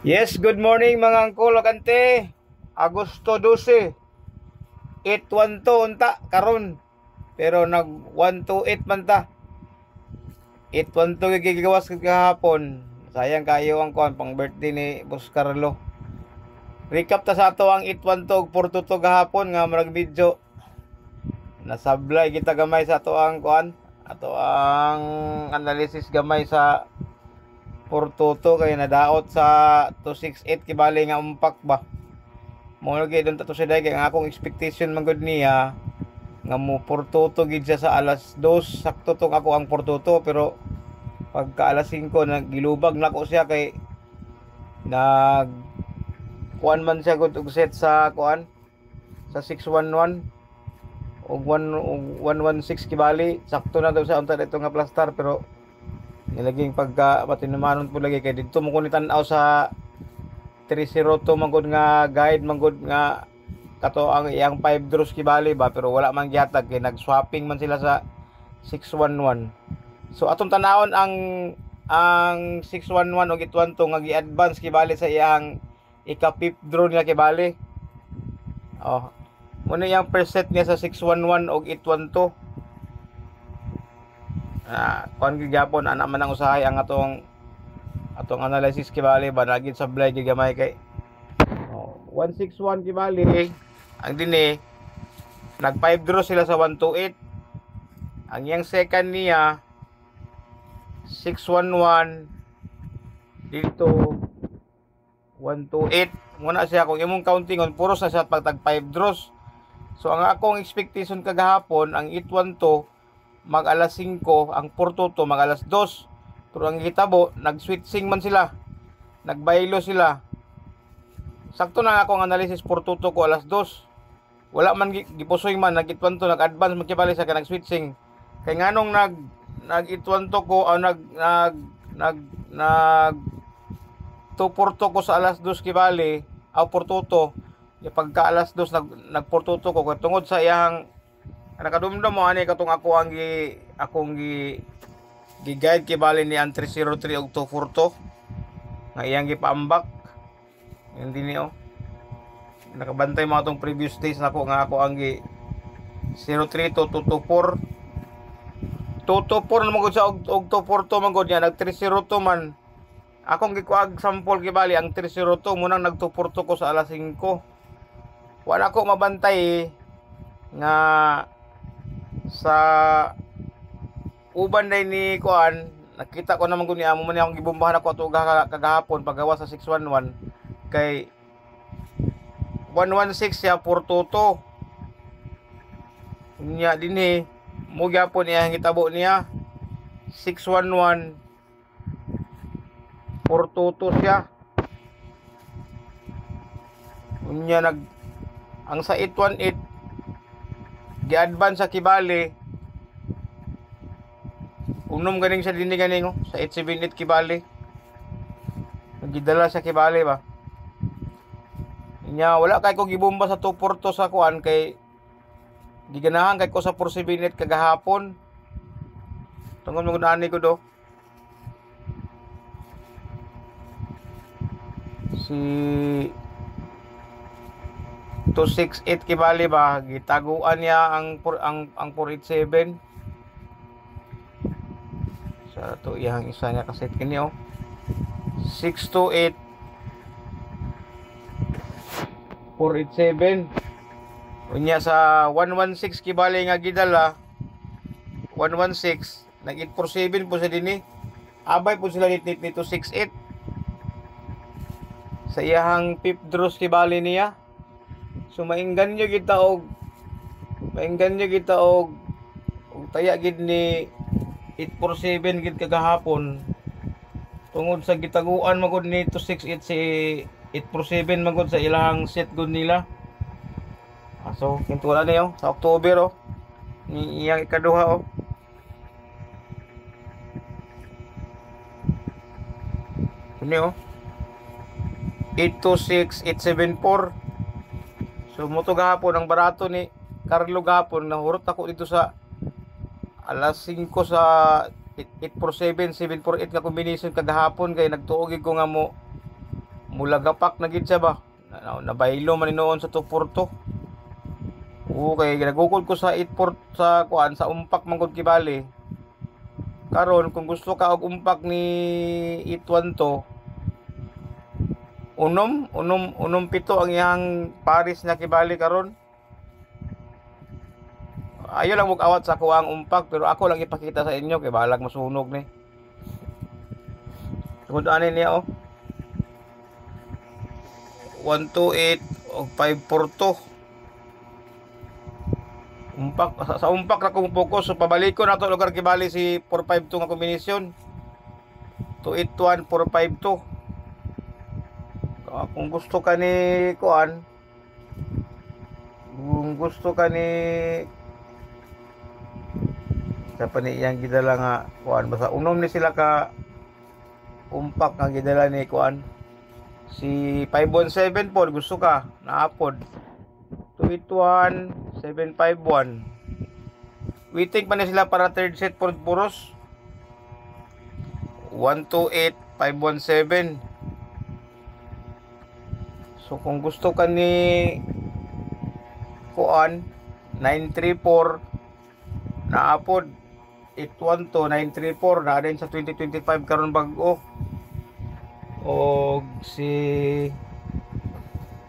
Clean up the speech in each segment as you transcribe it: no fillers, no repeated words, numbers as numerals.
Yes, good morning mga angkol kante. Agosto 12. 812 unta karon. Pero nag 128 man ta. 812 gigawas kahapon. Sayang kayo ang kuan pang birthday ni Boss Carlo. Recap ta sa ato ang 812 42 gahapon nga marag video. Nasablay kita gamay sa ato ang kuan, ato ang analysis gamay sa Portoto kay nadaot sa 268 kibali nga umpak ba. Mo lagi don tato sa kay ang akong expectation man gud niya nga mo Portoto gid siya sa alas 2 sakto tong ako ang Portoto, pero pagka alas 5 nagilubag na ko siya kay nag kuan man siya gud og set sa kuan sa 611 og 116 kibali sakto na daw sa unta dito nga plastar, pero nilaging pagka matinumanon po lagi kay dito mo kuni tan-aw sa 302 mangod nga guide mangod nga kato ang iyang 5 draws kibali ba, pero wala man gihatag kay nag-swapping man sila sa 611. So atong tanawon ang 611 og 812 nga gi-advance kibali sa iyang ika-5th draw nila kibali. Oh, muna yung preset niya sa 611 og 812. Kuan gyapon ana man ang usahay ang atong analysis kibali ba nagid sablay gyud gamay kay 161 kibali ang dinhi nag 5 draw sila sa 128. Ang yang second niya 611 dito 128 muna siya kung imong counting on puro sa siya pag tag 5 draws. So ang akong expectation kagahapon ang 812 mag alas 5, ang Portoto mag alas 2. Pero ang hitabo, nag-switching man sila. Nagbaylo sila. Sakto na akong analysis Portoto ko alas 2. Wala man gipusoy man, nag-itwanto, nag-advance magkibali sa nag-switching. Kay nganong nag-itwanto ko, Porto ko sa alas 2 kibali, Portoto. Pagka alas 2 nag-Portoto ko, tungod sa iyang nakadumdum mo ani katong ako ang gi-guide kibali ni ang 303 og 242 nga iyang gipaambak hindi niyo nakabantay mo atong previous days nako nga ako ang gi 03 to 224 naman gud sa og 242 man gud niya nag 302 man akong gikuag sample kibali ang 302 munang nag 242 ko sa alas 5 wala ko mabantay nga sa uban day ni kuan nakita ko naman guni amo man akong gibombahan ako ato kagahapon paggawa sa 611 kay 116 siya Portoto niya dinhi mo gyapon iya hitabo niya 611 Portoto siya unya ang sa 818 gi-advance sa kibali unom ganing sa dini ganing sa 878 kibali nagidala sa kibali ba nya wala kay ko gibomba sa 242 sa kuan kay giganahan kay ko sa 478 kagahapon tungod mo ani ko do si 268 kibali ba gitaguan niya ang 487 sa to iyang isa niya kaset kini 628 487 unya sa 116 kibali nga gidala 116 nag 847 po sa dinhi abay po sila ni 268 sa iyang 5th draws kibali niya. So mainggan nyo kita og taya gid ni 847 gid kagahapon tungod sa gitaguan magud ni 268 si 847 magud sa ilang set gud nila. So kintuala niyo sa October ni iyang ikaduha niyo 826 874. So moto gahapon ang barato ni Carlo gahapon nahurot ako dito sa alas 5 sa 847 748 nga combination kagahapon kay nagtuog ko nga mo mula gapak na gid siya ba, nabaylo man noon sa 2-4-2. Okay, ginagukod ko sa 8-4 sa kuan sa umpak man gud kibali. Karon kung gusto ka og umpak ni 8-1 unom pito ang iyang paris na kibali karon. Ayo lang mong awat sa kuang umpak, pero ako lang ipakita sa inyo kay balag masunog ni. Tungod ani niya 128 o 542. Umpak sa umpak ra kong focus, so pabalikon nato lugar kibali si 452 nga kombinasyon. 281 452. Kung gusto ka ni kuan, kung gusto ka ni sa paniyang gidala nga kuan, basta unom ni sila ka umpak nga gidala ni kuan si 517 pod, gusto ka naapod 281 751. Waiting pa na sila para third set pod puros 128 517. So kung gusto ka ni kuan 934 naapod 812 934 na din sa 2025 karon bag-o. Og si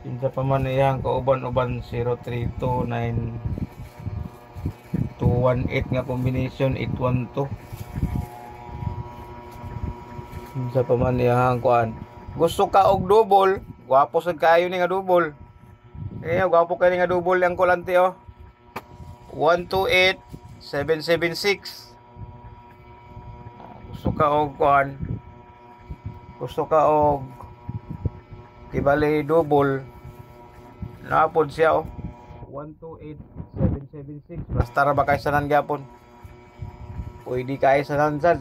pinsa pa man iyang kauban-uban 0329 218 nga combination 812. Pinsa pa man iyang kuan. Gusto ka og double, gwapo sad kayo ni nga double. Gwapo kayo ni nga double ang kulante 128 776. Gusto ka og kuan, gusto ka og kibali double, napod siya 128 776. Basta ra ba kay sanan gyapon, pwede kay sanan sad.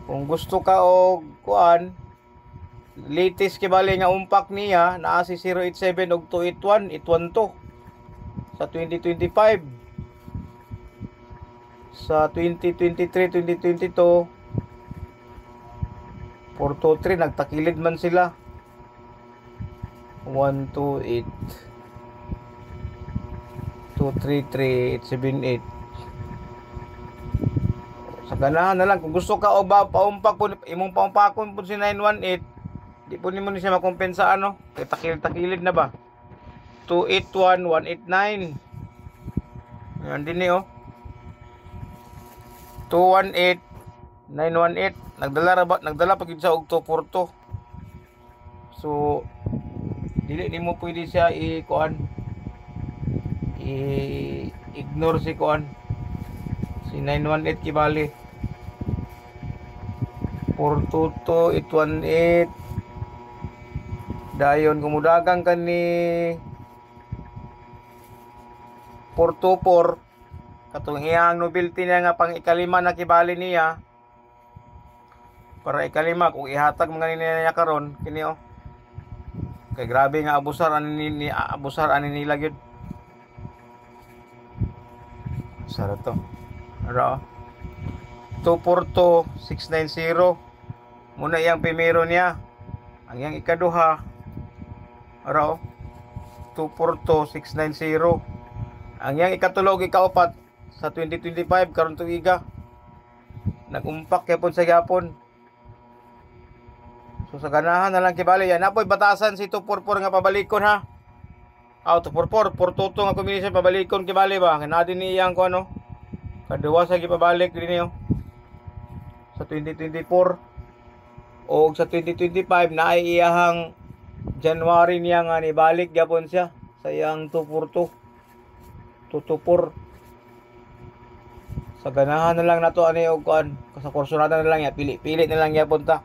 Kung gusto ka og kuan latest kibali nga umpak niya naa si 087 og 281 812 sa 2025. Sa 2023 2022 423 nagtakilid man sila 128 233 878. Sa ganahan na lang kung gusto ka o ba paumpak po imong paumpakon po si 918, di po nimo ni siya makompensa kay takilid na ba 281 189. Yan din 218 918 nagdala pa gid sa og 242. So dili nimo pwede siya i-kuan ignore si kuan si 918 kibali 422 818 dayon kumudagang ka ni 424 katong iyang novelty niya nga pang ikalima na kibali niya. Para ikalima kung ihatag mga niya karon kini kay grabe nga abusar ani nila gyud. Sara to ara 242 690 muna iyang primero niya. Ang iyang ikaduha ara 242 690. Ang iyang ikatulog ikaupat sa 2025 karon tuiga nagumpak yapon sa yapon. So sa ganahan na lang kibali yan. Napoy batasan si 244 nga pabalikon ha. 244 422 nga combination pabalikon kibali ba. Kanadi ni iyang ko kaduwa sa gipabalik din niyo. Sa 2024 o sa 2025 na ay iyahang January niya nga ni balik gyapon siya sa iyang 242 224. Sa ganahan na lang nato ani og kuan sa kursunada na lang ya pili na lang gyapon ta.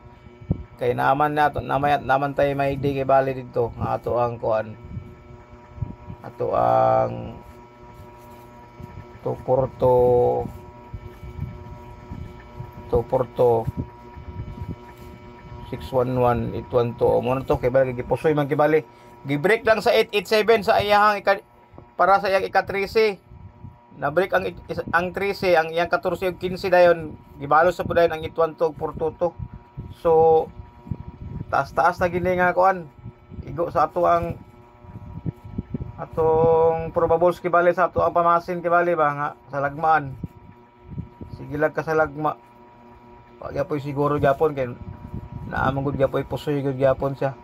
Kay naman tayo may di kay bali dito nga ato ang kuan ato ang 242 611 812 mo na to kay bali gipusoy man kibali gi-break lang sa 887 sa iyang para sa iyang ika-13 na break ang 13 ang iyang 14 ug 15 dayon gibalos sa pudayon ang 812 422. So taas-taas na gini nga kuan. Igo sa ato ang atong probables kibali sa ato ang pamasin kibali ba nga sa lagmaan. Sige lang ka sa lagma. Pag yapoy siguro gyapon kay naamang gud yapoy pusoy gud gyapon siya.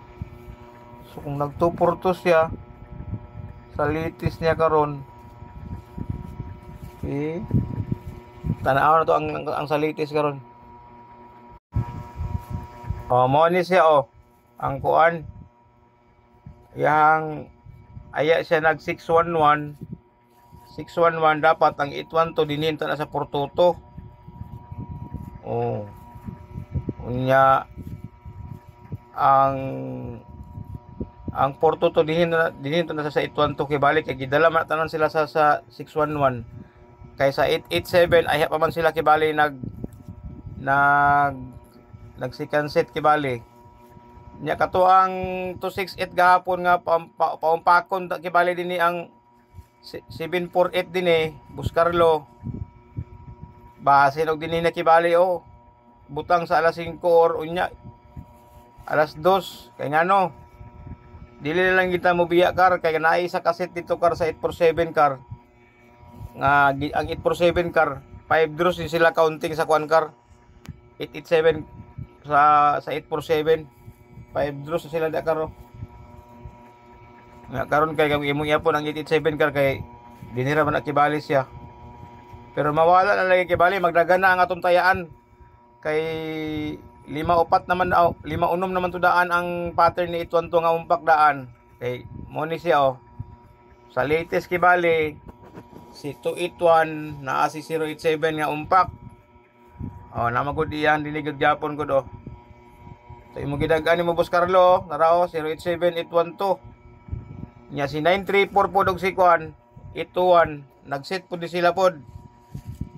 So kung nagtupurto siya sa litis niya karon, okay, tanaw na to ang salitis karon. Mo ni siya ang kuan yang aya siya nag 611 dapat ang 812 dinhin ta na sa portuto. Unya ang portuto dinhin ta na sa 812 kay balik kay gidala man tanan sila sa 611 kay sa 887 ay pa man sila kibali nag second set kibali nya kato ang 268 gahapon nga paumpakon kibali dinhi ang 748 dinhi Buscarlo base og dinhi na kibali butang sa alas 5 or unya alas 2 kay ngano dili na lang kita mo biya kar kay naay sa kaset dito kar sa 847 kar nga ang 847 kar 5 draws din sila counting sa kwan kar 887 sa 847 5 draws na sila da karo nga karon kay imong yapon ang 887 kar kay dinira man nakibali siya pero mawala na lagi kibali magdagan na ang atong tayaan kay 5-4 naman 5-6 naman to daan ang pattern ni ituan to nga umpak daan kay mo ni siya sa latest kibali si 281 naa si 087 nga umpak namagod iyan diligod gyapon gud so imo gidagan mo Buscarlo narao 087812 nya si 934 pod og si kwan 821 nagset pod sila pod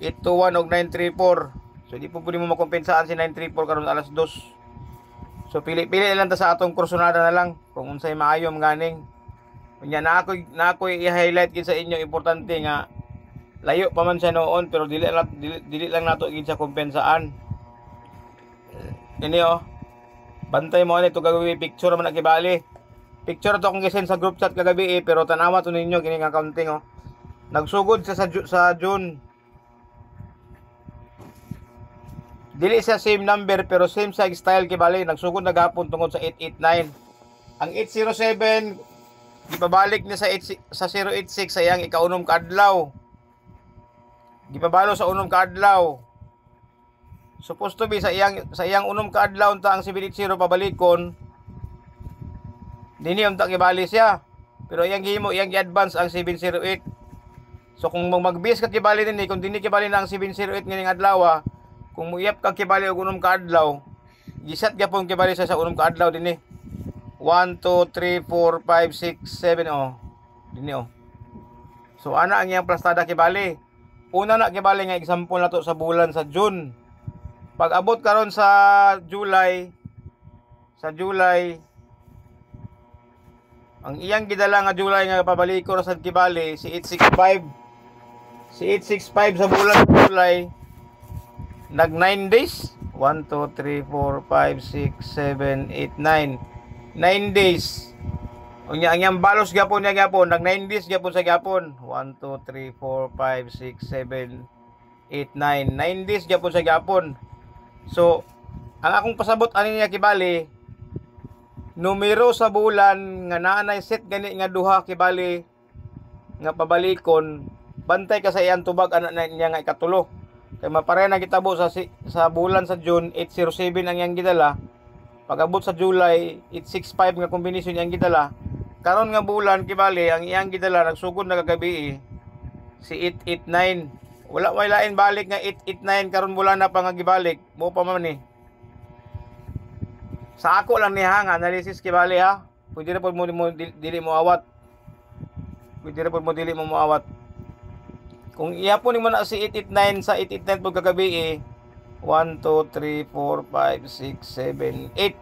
821 og 934 so di po pwede mo makompensaan si 934 karon alas 2 so pili-pili lang ta sa atong kursonada na lang kung unsay maayom ganing unya na ako i-highlight gid sa inyo importante nga layo pa man siya noon pero dili lang nato gid sa kompensaan ini bantay mo ani to gagawi picture man nakibali picture to akong gisend sa group chat kagabi pero tanawa to ninyo kini nga counting nagsugod sa June dili sa same number pero same size style kibali nagsugod na gapon tungod sa 889 ang 807 gipabalik niya sa 086 sayang ikaunom ka adlaw gipabalo sa unom ka adlaw supposed to be sa iyang unom ka adlaw ta ang 780 pabalikon dinhi unta kibali siya pero iyang gihimo iyang gi-advance ang 708 so kung magbis ka kibali dinhi kung dinhi kibali na ang 708 nganing adlaw kung muiyap ka kibali og unom ka adlaw gisat gyapon kibali sa unom ka adlaw dinhi 1 2 3 4 5 6 7 dinhi so ana ang iyang plastada kibali una na kibali nga example nato sa bulan sa June pag abot karon sa July ang iyang gidala nga July nga pabaliko ra sa kibali si 865 sa bulan sa July nag 9 days 1 2 3 4 5 6 7 8 9 9 days unya ang iyang balos gyapon niya gyapon nag 9 days gyapon sa gyapon 1 2 3 4 5 6 7 8 9 9 days gyapon sa gyapon so ang akong pasabot ani niya kibali numero sa bulan nga naanay set gani nga duha kibali nga pabalikon bantay ka sa iyang tubag ana niya nga ikatulo kay mapare na kitabo sa bulan sa June 807 ang iyang gidala pag abot sa July 865 nga kombinasyon iyang gidala karon nga bulan kibali ang iyang gidala nagsugod na kagabi si 889 wala lain balik nga 889 karon bulan na pa nga gibalik mo pa man sa ako lang niya nga analysis kibali pwede na po mo dili mo awat kung ihapon mo na si 889 sa 889 pag kagabi 1 2 3 4 5 6 7 8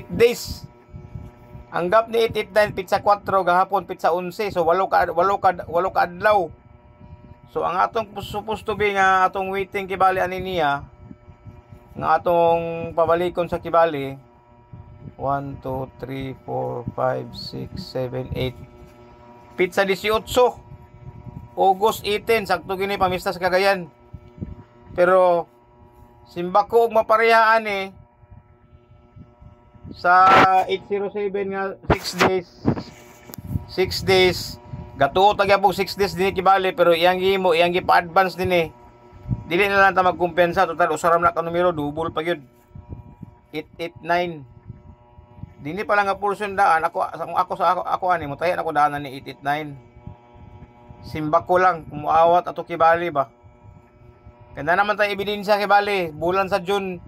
days ang gap ni 889 pizza 4 gahapon pizza 11 so 8 ka adlaw so ang atong supposed to be nga atong waiting kibali ani niya nga atong pabalikon sa kibali 1, 2, 3, 4, 5, 6, 7, 8. Pizza 18. August 18, sakto gini pamista sa Cagayan. Pero simba ko og maparehaan sa 807 nga 6 days. 6 days. Gatuo tagya po 6 days din kibali pero iyang gimo, iyang gipa-advance din Dili na lang ta magkumpensa total usaram na ka numero double pa gyud. 889. Dili pa lang nga portion daan ako ani mo tayan ako daanan ni 889. Simba ko lang kumuawat ato kibali ba. Kanda naman tayo ebidensya kibali bulan sa June,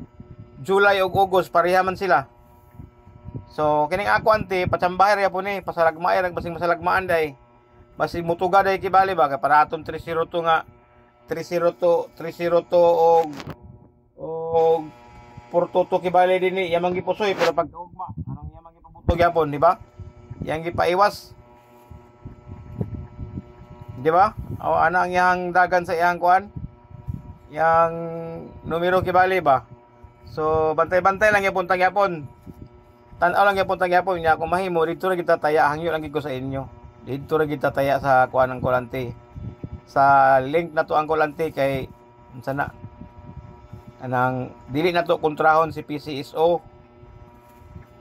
July ug August pareha man sila. So kining ako ante patsambahay ra po ni pasalagmaay ra basing masalagmaan day. Basing mutuga day kibali ba kay para aton 302 nga 302 og portuto kibali dinhi yamang gipusoy pero pagkaugma anong yamang gipabutog yapon di ba? Yang gipaiwas. Di ba? O ana ang iyang dagan sa iyang kuan? Yang numero kibali ba? So bantay-bantay lang yapon tagyapon. Tan-aw lang yapon tagyapon nya kung mahimo dito ra kita taya hangyo lang gid ko sa inyo. Dito ra kita taya sa kuan ng Kolante. Sa link na to ang Kolante kay unsa na anang dili na to kontrahon si PCSO.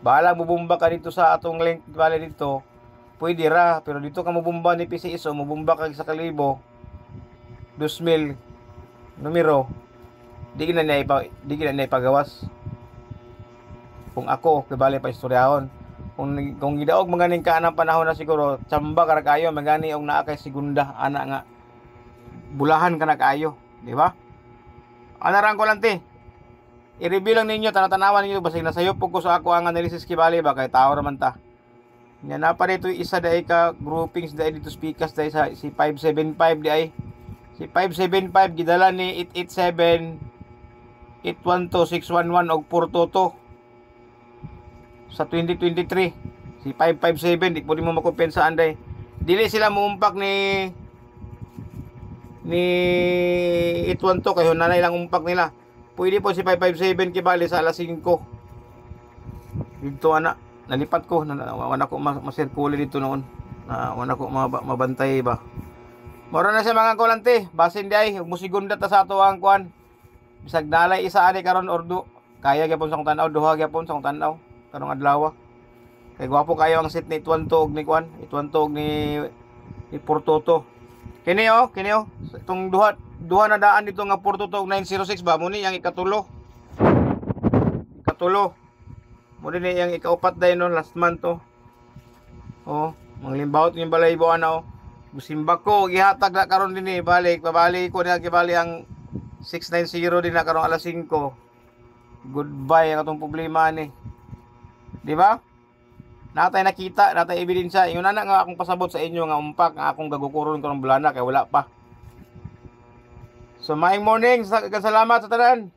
Bahala mubumba ka dito sa atong link bali dito. Pwede ra pero dito ka mubumba ni PCSO, mubumba ka sa kalibo 2,000 numero. Di na niya ipagawas. Kung ako kibali pa istoryahon. Kung gidaog maganing ka anang panahon na siguro, tsamba ka na kayo, magani og naa kay segunda ana nga bulahan ka na kayo, di ba? Ana rang Kolante. I-review lang ninyo tanatanawan ninyo basig nasayop ko sa ako ang analysis kibali ba kay tao ra man ta. Nya na pa dito isa dai ka groupings dai dito speakers dai sa si 575 dai. Si 575 gidala ni 887 812 611 og 422 sa 2023. Si 557 di po mo makumpensaan dai. Dili sila muumpak ni 812 kayo nanay lang umpak nila. Pwede po si 557 kibali sa alas 5. Dito ana nalipat ko wala ko masirkuli dito noon. Wala ko mabantay ba. Moro na sa mga Kolante, basin di ay musigunda ta sa ato ang kuan. Bisag nalay isa ani karon ordo. Kaya gyapon sa kong tanaw, duha gyapon sa kong tanaw karong adlaw. Kay gwapo kayo ang set ni 812 ni kuan, 812 ni Portoto. Kini itong duha na daan dito nga Portoto 906 ba mo ni yang ikatulo. Mo ni yang ikaupat day no last month to. Manglimbawot yung balay buwan na Musimba ko gihatag na karon din balik pabalik ko na gibali ang 690 din na karong alas 5. Goodbye ang atong problema ni. Di ba? Natay nakita, natay ebidensya. Ingon na nga akong pasabot sa inyo nga umpak nga akong gagukuron karong bulana kay wala pa. So maayong morning, salamat sa tanan.